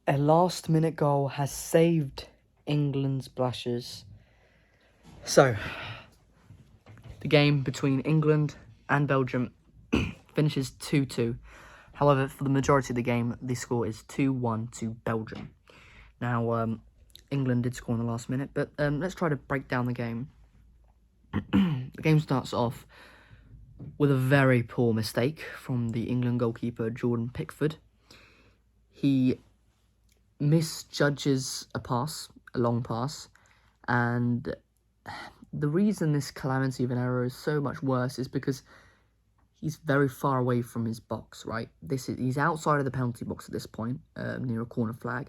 A last-minute goal has saved England's blushes. So, the game between England and Belgium finishes 2-2. However, for the majority of the game, the score is 2-1 to Belgium. Now, England did score in the last minute, but let's try to break down the game. The game starts off with a very poor mistake from the England goalkeeper, Jordan Pickford. He misjudges a long pass, and the reason this calamity of an error is so much worse is because he's very far away from his box, right? He's outside of the penalty box at this point, near a corner flag,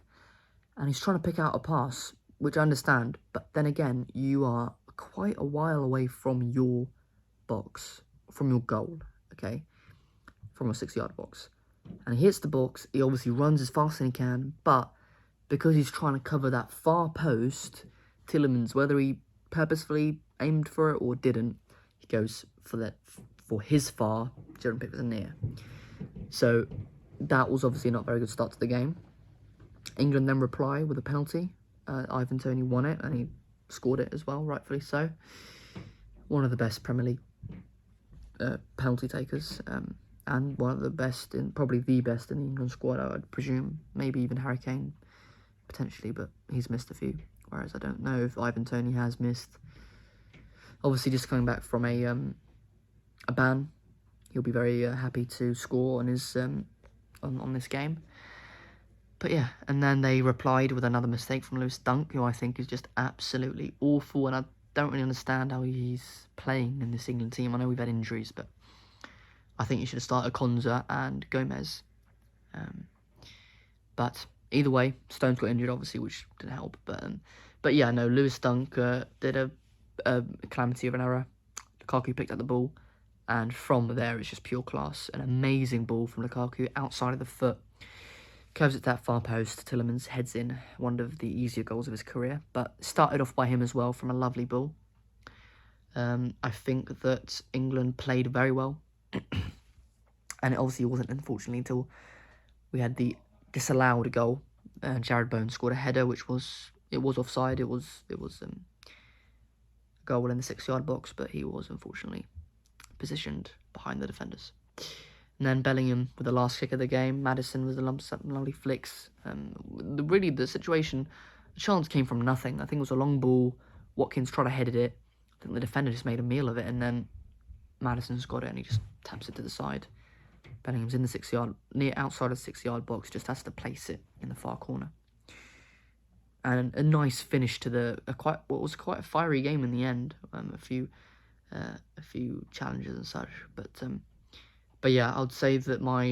and he's trying to pick out a pass, which I understand, but then again, you are quite a while away from your box, from your goal, okay? From a 6-yard box. And he hits the box, he obviously runs as fast as he can, but because he's trying to cover that far post, Tielemans, whether he purposefully aimed for it or didn't, he goes for his far, Jordan Pickford's near. So that was obviously not a very good start to the game. England then reply with a penalty. Ivan Toney won it, and he scored it as well, rightfully so. One of the best Premier League penalty takers, and one of the best, probably the best in the England squad, I'd presume. Maybe even Harry Kane, potentially, but he's missed a few, whereas I don't know if Ivan Toney has missed. Obviously, just coming back from a ban, he'll be very happy to score on his on this game. But yeah, and then they replied with another mistake from Lewis Dunk, who I think is just absolutely awful, and I don't really understand how he's playing in this England team. I know we've had injuries, but I think you should have started Konza and Gomez. But either way, Stones got injured, obviously, which didn't help. But yeah, no, Lewis Dunk did a calamity of an error. Lukaku picked up the ball, and from there, it's just pure class. An amazing ball from Lukaku, outside of the foot. Curves it to that far post, Tielemans heads in, one of the easier goals of his career. But started off by him as well, from a lovely ball. I think that England played very well. And it obviously wasn't, unfortunately, until we had the disallowed goal. Jared Bowen scored a header, which was offside. It was a goal in the 6-yard box, but he was unfortunately positioned behind the defenders. And then Bellingham with the last kick of the game. Maddison with some lovely flicks. Really, the chance came from nothing. I think it was a long ball. Watkins tried to head it. I think the defender just made a meal of it, and then Maddison's got it, and he just taps it to the side. Bellingham's in the 6-yard, outside of the 6-yard box, just has to place it in the far corner. And a nice finish to what was quite a fiery game in the end. A few challenges and such, but yeah, I'd say that my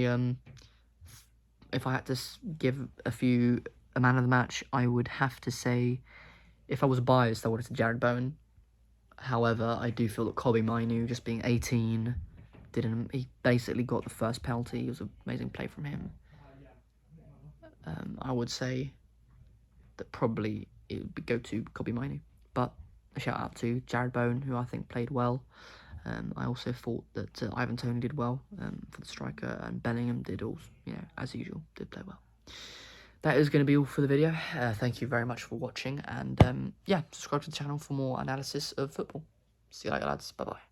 if I had to give a man of the match, I would have to say, if I was biased, I would have said Jared Bowen. However, I do feel that Kobbie Mainoo, just being 18, he basically got the first penalty. It was an amazing play from him. I would say that probably it would go to Kobbie Mainoo, but a shout out to Jared Bowen, who I think played well. I also thought that Ivan Toney did well for the striker, and Bellingham did also, as usual, did play well. That is going to be all for the video. Thank you very much for watching, and yeah, subscribe to the channel for more analysis of football. See you later, lads. Bye-bye.